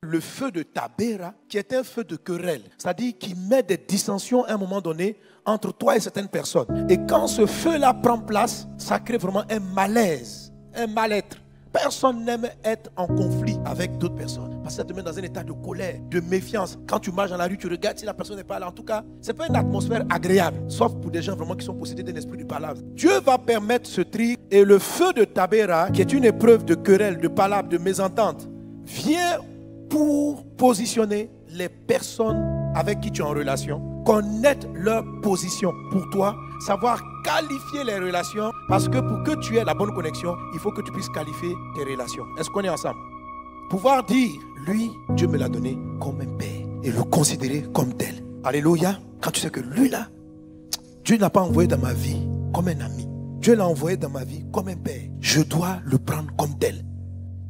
le feu de Tabéra, qui est un feu de querelle, c'est-à-dire qui met des dissensions à un moment donné entre toi et certaines personnes. Et quand ce feu-là prend place, ça crée vraiment un malaise, un mal-être. Personne n'aime être en conflit avec d'autres personnes. Parce que ça te met dans un état de colère, de méfiance. Quand tu marches dans la rue, tu regardes si la personne n'est pas là. En tout cas, ce n'est pas une atmosphère agréable. Sauf pour des gens vraiment qui sont possédés d'un esprit de palabre. Dieu va permettre ce tri. Et le feu de Tabéra, qui est une épreuve de querelle, de palabre, de mésentente, vient pour positionner les personnes avec qui tu es en relation, connaître leur position pour toi, savoir qualifier les relations, parce que pour que tu aies la bonne connexion, il faut que tu puisses qualifier tes relations. Est-ce qu'on est ensemble? Pouvoir dire, lui, Dieu me l'a donné comme un père et le considérer comme tel. Alléluia. Quand tu sais que lui là, Dieu ne l'a pas envoyé dans ma vie comme un ami. Dieu l'a envoyé dans ma vie comme un père. Je dois le prendre comme tel.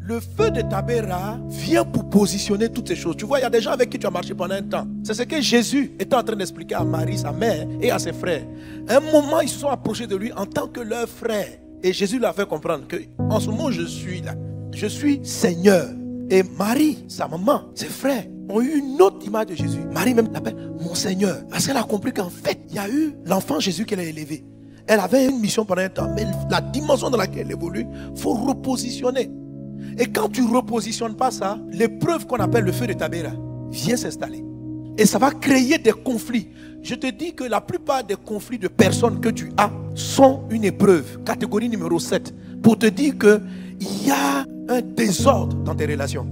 Le feu de Tabéra vient pour positionner toutes ces choses. Tu vois, il y a des gens avec qui tu as marché pendant un temps. C'est ce que Jésus était en train d'expliquer à Marie, sa mère, et à ses frères. À un moment, ils se sont approchés de lui en tant que leur frère. Et Jésus leur a fait comprendre que, en ce moment, je suis là. Je suis Seigneur. Et Marie, sa maman, ses frères, ont eu une autre image de Jésus. Marie même l'appelle mon Seigneur. Parce qu'elle a compris qu'en fait, il y a eu l'enfant Jésus qu'elle a élevé. Elle avait une mission pendant un temps. Mais la dimension dans laquelle elle évolue, il faut repositionner. Et quand tu ne repositionnes pas ça, l'épreuve qu'on appelle le feu de Tabéra vient s'installer. Et ça va créer des conflits. Je te dis que la plupart des conflits de personnes que tu as sont une épreuve. Catégorie numéro 7. Pour te dire qu'il y a un désordre dans tes relations.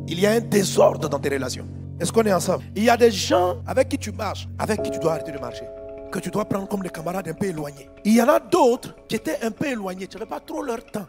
Il y a un désordre dans tes relations. Est-ce qu'on est ensemble? Il y a des gens avec qui tu marches, avec qui tu dois arrêter de marcher, que tu dois prendre comme des camarades un peu éloignés. Il y en a d'autres qui étaient un peu éloignés. Tu n'avais pas trop leur temps.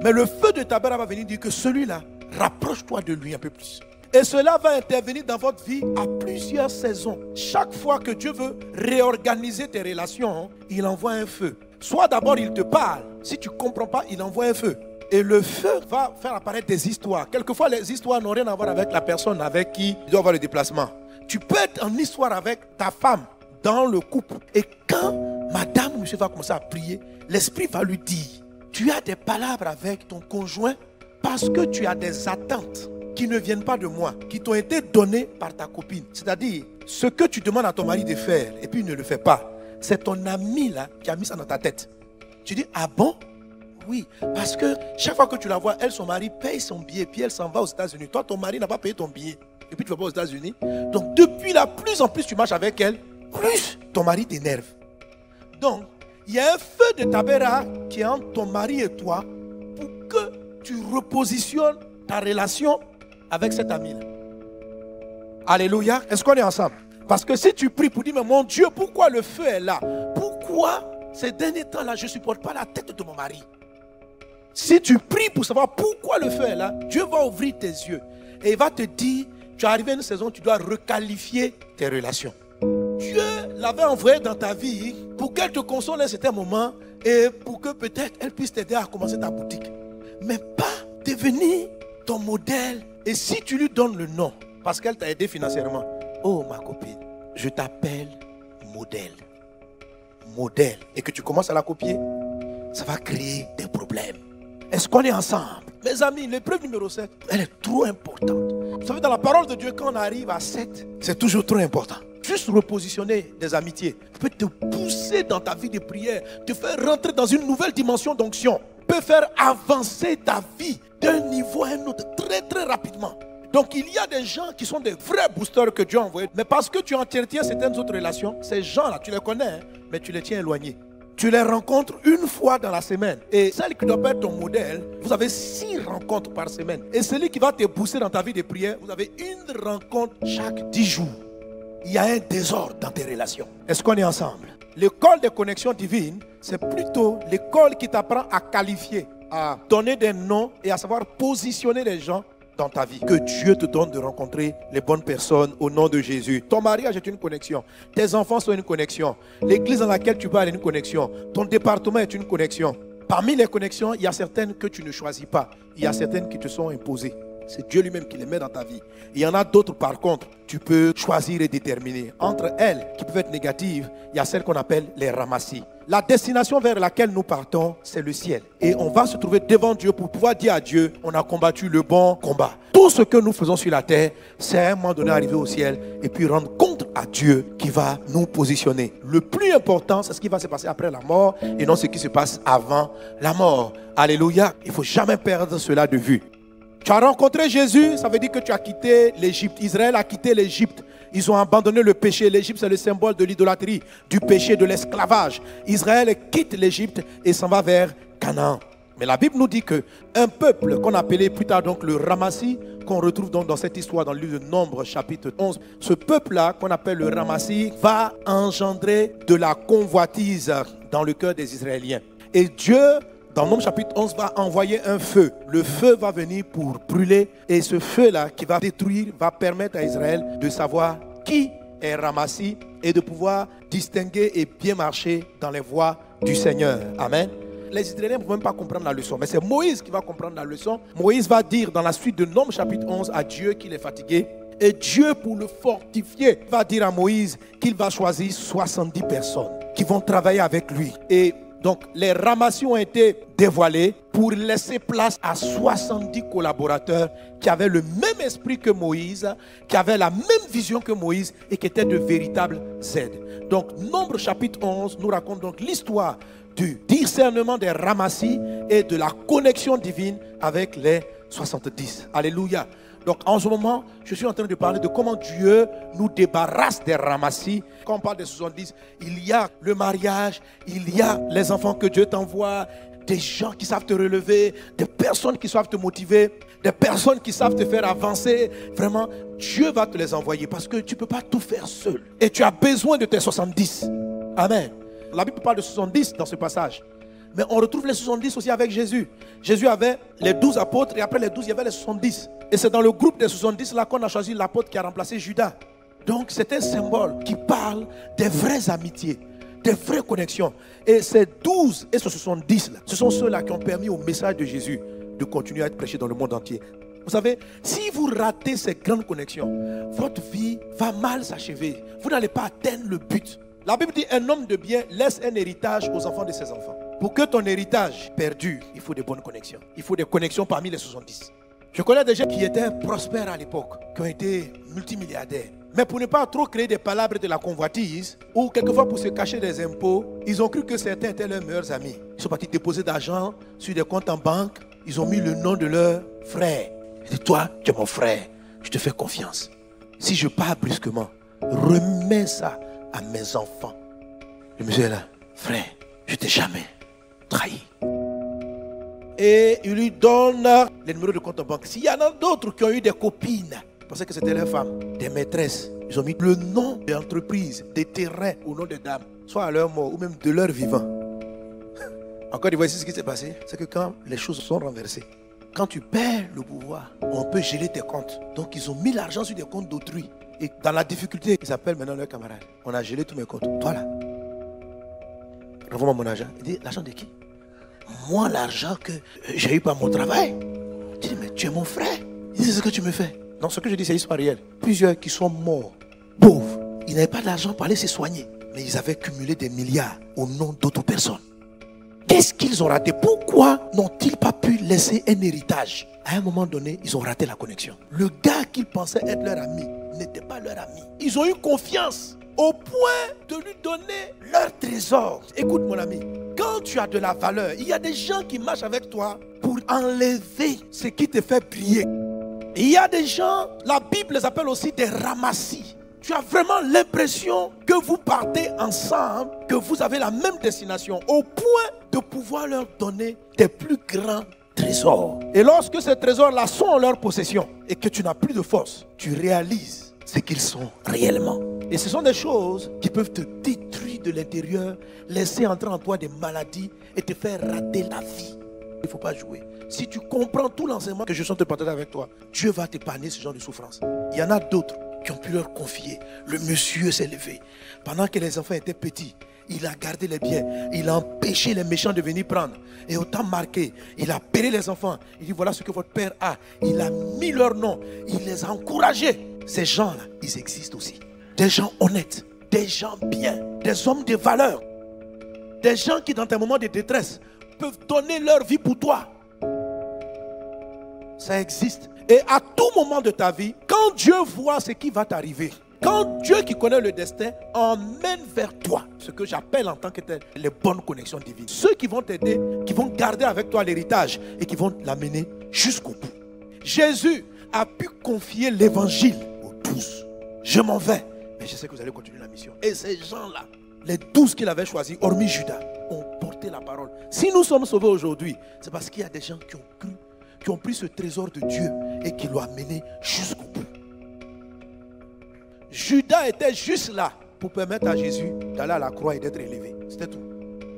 Mais le feu de Tabéra va venir dire que celui-là, rapproche-toi de lui un peu plus. Et cela va intervenir dans votre vie à plusieurs saisons. Chaque fois que Dieu veut réorganiser tes relations, il envoie un feu. Soit d'abord il te parle. Si tu ne comprends pas, il envoie un feu. Et le feu va faire apparaître des histoires. Quelquefois, les histoires n'ont rien à voir avec la personne avec qui il doit avoir le déplacement. Tu peux être en histoire avec ta femme dans le couple. Et quand madame, monsieur va commencer à prier, l'esprit va lui dire: tu as des palabres avec ton conjoint parce que tu as des attentes qui ne viennent pas de moi, qui t'ont été données par ta copine. C'est-à-dire, ce que tu demandes à ton mari de faire et puis il ne le fait pas, c'est ton ami là qui a mis ça dans ta tête. Tu dis: ah bon? Oui, parce que chaque fois que tu la vois, elle, son mari paye son billet, puis elle s'en va aux États-Unis. Toi, ton mari n'a pas payé ton billet, et puis tu vas pas aux États-Unis. Donc, depuis là, plus en plus tu marches avec elle, plus ton mari t'énerve. Donc, il y a un feu de Tabéra qui est entre ton mari et toi pour que tu repositionnes ta relation avec cet ami-là. Alléluia. Est-ce qu'on est ensemble? Parce que si tu pries pour dire: mais mon Dieu, pourquoi le feu est là? Pourquoi ces derniers temps-là, je ne supporte pas la tête de mon mari? Si tu pries pour savoir pourquoi le feu est là, Dieu va ouvrir tes yeux et il va te dire: tu es arrivé à une saison, tu dois requalifier tes relations. Dieu l'avait envoyée dans ta vie pour qu'elle te console à un certain moment et pour que peut-être elle puisse t'aider à commencer ta boutique. Mais pas devenir ton modèle. Et si tu lui donnes le nom, parce qu'elle t'a aidé financièrement: oh ma copine, je t'appelle modèle. Modèle. Et que tu commences à la copier, ça va créer des problèmes. Est-ce qu'on est ensemble? Mes amis, l'épreuve numéro 7, elle est trop importante. Vous savez, dans la parole de Dieu, quand on arrive à 7, c'est toujours trop important. Juste repositionner des amitiés peut te pousser dans ta vie de prière, te faire rentrer dans une nouvelle dimension d'onction, peut faire avancer ta vie d'un niveau à un autre très très rapidement. Donc il y a des gens qui sont des vrais boosters que Dieu a envoyés. Mais parce que tu entretiens certaines autres relations, ces gens-là, tu les connais, hein, mais tu les tiens éloignés. Tu les rencontres une fois dans la semaine. Et celle qui doit être ton modèle, vous avez 6 rencontres par semaine. Et celui qui va te booster dans ta vie de prière, vous avez une rencontre chaque 10 jours. Il y a un désordre dans tes relations. Est-ce qu'on est ensemble? L'école des connexions divines, c'est plutôt l'école qui t'apprend à qualifier, à donner des noms et à savoir positionner les gens dans ta vie. Que Dieu te donne de rencontrer les bonnes personnes au nom de Jésus. Ton mariage est une connexion. Tes enfants sont une connexion. L'église dans laquelle tu vas est une connexion. Ton département est une connexion. Parmi les connexions, il y a certaines que tu ne choisis pas. Il y a certaines qui te sont imposées. C'est Dieu lui-même qui les met dans ta vie. Il y en a d'autres par contre, tu peux choisir et déterminer. Entre elles, qui peuvent être négatives, il y a celles qu'on appelle les ramassis. La destination vers laquelle nous partons, c'est le ciel. Et on va se trouver devant Dieu pour pouvoir dire à Dieu, on a combattu le bon combat. Tout ce que nous faisons sur la terre, c'est à un moment donné arriver au ciel et puis rendre compte à Dieu qui va nous positionner. Le plus important, c'est ce qui va se passer après la mort et non ce qui se passe avant la mort. Alléluia. Il ne faut jamais perdre cela de vue. Tu as rencontré Jésus, ça veut dire que tu as quitté l'Égypte. Israël a quitté l'Égypte. Ils ont abandonné le péché. L'Égypte, c'est le symbole de l'idolâtrie, du péché, de l'esclavage. Israël quitte l'Égypte et s'en va vers Canaan. Mais la Bible nous dit qu'un peuple qu'on appelait plus tard donc le Ramassi, qu'on retrouve donc dans cette histoire dans le livre de Nombre chapitre 11, ce peuple-là qu'on appelle le Ramassi va engendrer de la convoitise dans le cœur des Israéliens. Et Dieu, dans Nombre chapitre 11, va envoyer un feu. Le feu va venir pour brûler. Et ce feu-là qui va détruire, va permettre à Israël de savoir qui est Ramassi et de pouvoir distinguer et bien marcher dans les voies du Seigneur. Amen. Les Israéliens ne peuvent même pas comprendre la leçon. Mais c'est Moïse qui va comprendre la leçon. Moïse va dire dans la suite de Nombre chapitre 11 à Dieu qu'il est fatigué. Et Dieu, pour le fortifier, va dire à Moïse qu'il va choisir 70 personnes qui vont travailler avec lui. Et donc, les ramassis ont été dévoilés pour laisser place à 70 collaborateurs qui avaient le même esprit que Moïse, qui avaient la même vision que Moïse et qui étaient de véritables aides. Donc, Nombre chapitre 11 nous raconte donc l'histoire du discernement des ramassis et de la connexion divine avec les 70. Alléluia. Donc en ce moment, je suis en train de parler de comment Dieu nous débarrasse des ramassis. Quand on parle des 70, il y a le mariage, il y a les enfants que Dieu t'envoie, des gens qui savent te relever, des personnes qui savent te motiver, des personnes qui savent te faire avancer. Vraiment, Dieu va te les envoyer parce que tu ne peux pas tout faire seul. Et tu as besoin de tes 70. Amen. La Bible parle de 70 dans ce passage. Mais on retrouve les 70 aussi avec Jésus. Jésus avait les 12 apôtres et après les 12, il y avait les 70. Et c'est dans le groupe des 70 là qu'on a choisi l'apôtre qui a remplacé Judas. Donc c'est un symbole qui parle des vraies amitiés, des vraies connexions. Et ces 12 et ces 70 là, ce sont ceux-là qui ont permis au message de Jésus de continuer à être prêché dans le monde entier. Vous savez, si vous ratez ces grandes connexions, votre vie va mal s'achever. Vous n'allez pas atteindre le but. La Bible dit un homme de bien laisse un héritage aux enfants de ses enfants. Pour que ton héritage perdure, il faut des bonnes connexions. Il faut des connexions parmi les 70. Je connais des gens qui étaient prospères à l'époque, qui ont été multimilliardaires. Mais pour ne pas trop créer des palabres de la convoitise, ou quelquefois pour se cacher des impôts, ils ont cru que certains étaient leurs meilleurs amis. Ils sont partis déposer d'argent sur des comptes en banque. Ils ont mis le nom de leur frère. Ils disent, toi, tu es mon frère, je te fais confiance. Si je pars brusquement, remets ça à mes enfants. Le monsieur est là, frère, je t'ai jamais trahi. Et il lui donne les numéros de compte en banque. S'il y en a d'autres qui ont eu des copines, parce que c'était leurs femmes, des maîtresses, ils ont mis le nom de l'entreprise, des terrains au nom des dames, soit à leur mort ou même de leur vivant. Encore une fois, ici, ce qui s'est passé, c'est que quand les choses sont renversées, quand tu perds le pouvoir, on peut geler tes comptes. Donc ils ont mis l'argent sur des comptes d'autrui. Et dans la difficulté, ils appellent maintenant leurs camarades. On a gelé tous mes comptes. Toi là, renvoie-moi mon argent. Il dit, l'argent de qui? Moi, l'argent que j'ai eu par mon travail. Je dis, mais tu es mon frère. Il dit, c'est ce que tu me fais. Non, ce que je dis, c'est histoire réelle. Plusieurs qui sont morts, pauvres. Ils n'avaient pas d'argent pour aller se soigner. Mais ils avaient cumulé des milliards au nom d'autres personnes. Qu'est-ce qu'ils ont raté? Pourquoi n'ont-ils pas pu laisser un héritage? À un moment donné, ils ont raté la connexion. Le gars qu'ils pensaient être leur ami n'était pas leur ami. Ils ont eu confiance au point de lui donner leur trésor. Écoute mon ami, quand tu as de la valeur, il y a des gens qui marchent avec toi pour enlever ce qui te fait briller. Il y a des gens, la Bible les appelle aussi des ramassis. Tu as vraiment l'impression que vous partez ensemble, que vous avez la même destination, au point de pouvoir leur donner des plus grands trésors. Et lorsque ces trésors-là sont en leur possession et que tu n'as plus de force, tu réalises ce qu'ils sont réellement. Et ce sont des choses qui peuvent te détruire de l'intérieur, laisser entrer en toi des maladies et te faire rater la vie. Il ne faut pas jouer. Si tu comprends tout l'enseignement que je suis en train de partager avec toi, Dieu va t'épargner ce genre de souffrance. Il y en a d'autres qui ont pu leur confier. Le monsieur s'est levé. Pendant que les enfants étaient petits, il a gardé les biens. Il a empêché les méchants de venir prendre. Et au temps marqué, il a appelé les enfants. Il dit, voilà ce que votre père a. Il a mis leur nom. Il les a encouragés. Ces gens-là, ils existent aussi. Des gens honnêtes, des gens bien, des hommes de valeur. Des gens qui, dans tes moments de détresse, peuvent donner leur vie pour toi. Ça existe. Et à tout moment de ta vie, quand Dieu voit ce qui va t'arriver, quand Dieu qui connaît le destin emmène vers toi ce que j'appelle en tant que tel les bonnes connexions divines. Ceux qui vont t'aider, qui vont garder avec toi l'héritage et qui vont l'amener jusqu'au bout. Jésus a pu confier l'évangile aux 12. Je m'en vais, mais je sais que vous allez continuer la mission. Et ces gens-là, les 12 qu'il avait choisis, hormis Judas, ont porté la parole. Si nous sommes sauvés aujourd'hui, c'est parce qu'il y a des gens qui ont cru, qui ont pris ce trésor de Dieu et qui l'ont amené jusqu'au bout. Judas était juste là pour permettre à Jésus d'aller à la croix et d'être élevé. C'était tout.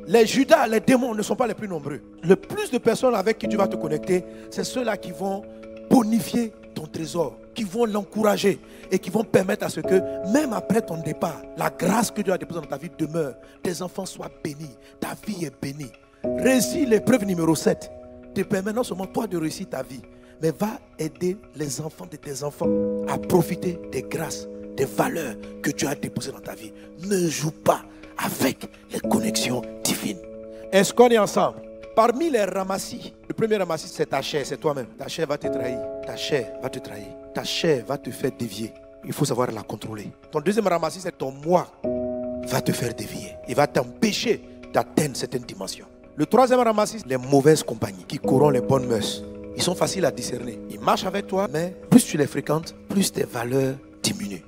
Les Judas, les démons ne sont pas les plus nombreux. Le plus de personnes avec qui tu vas te connecter, c'est ceux-là qui vont bonifier ton trésor, qui vont l'encourager et qui vont permettre à ce que, même après ton départ, la grâce que Dieu a déposée dans ta vie demeure. Tes enfants soient bénis, ta vie est bénie. Réussis l'épreuve numéro 7. Te permet non seulement toi de réussir ta vie, mais va aider les enfants de tes enfants à profiter des grâces, des valeurs que Dieu a déposées dans ta vie. Ne joue pas avec les connexions divines. Est-ce qu'on est ensemble? Parmi les ramassis, le premier ramassis, c'est ta chair, c'est toi-même. Ta chair va te trahir. Ta chair va te trahir. Ta chair va te faire dévier. Il faut savoir la contrôler. Ton deuxième ramassis, c'est ton moi va te faire dévier. Il va t'empêcher d'atteindre certaines dimensions. Le troisième ramassis, les mauvaises compagnies qui corrompent les bonnes mœurs. Ils sont faciles à discerner. Ils marchent avec toi, mais plus tu les fréquentes, plus tes valeurs diminuent.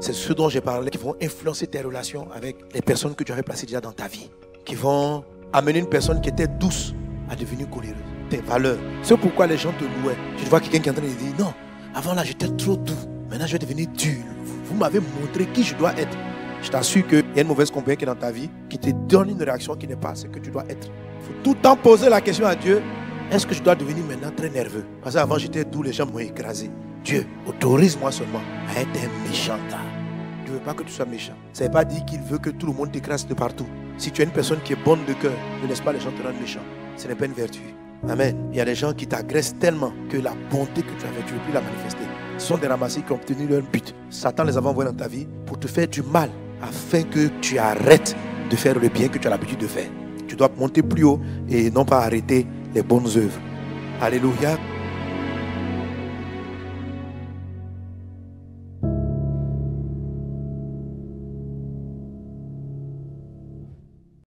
C'est ce dont j'ai parlé, qui vont influencer tes relations avec les personnes que tu avais placées déjà dans ta vie. Qui vont amener une personne qui était douce à devenir coléreuse. Tes valeurs. C'est pourquoi les gens te louaient. Tu vois quelqu'un qui est en train de dire, non, avant là j'étais trop doux. Maintenant je vais devenir dur. Vous m'avez montré qui je dois être. Je t'assure qu'il y a une mauvaise compagnie qui est dans ta vie, qui te donne une réaction qui n'est pas ce que tu dois être. Il faut tout le temps poser la question à Dieu. Est-ce que je dois devenir maintenant très nerveux? Parce qu'avant j'étais doux, les gens m'ont écrasé. Dieu, autorise-moi seulement à être un méchant gars. Dieu ne veut pas que tu sois méchant. Ça ne veut pas dire qu'il veut que tout le monde t'écrase de partout. Si tu es une personne qui est bonne de cœur, ne laisse pas les gens te rendre méchant. Ce n'est pas une vertu. Amen. Il y a des gens qui t'agressent tellement que la bonté que tu avais, tu ne veux plus la manifester. Ce sont des ramassis qui ont obtenu leur but. Satan les avait envoyés dans ta vie pour te faire du mal, afin que tu arrêtes de faire le bien que tu as l'habitude de faire. Tu dois monter plus haut et non pas arrêter les bonnes œuvres. Alléluia.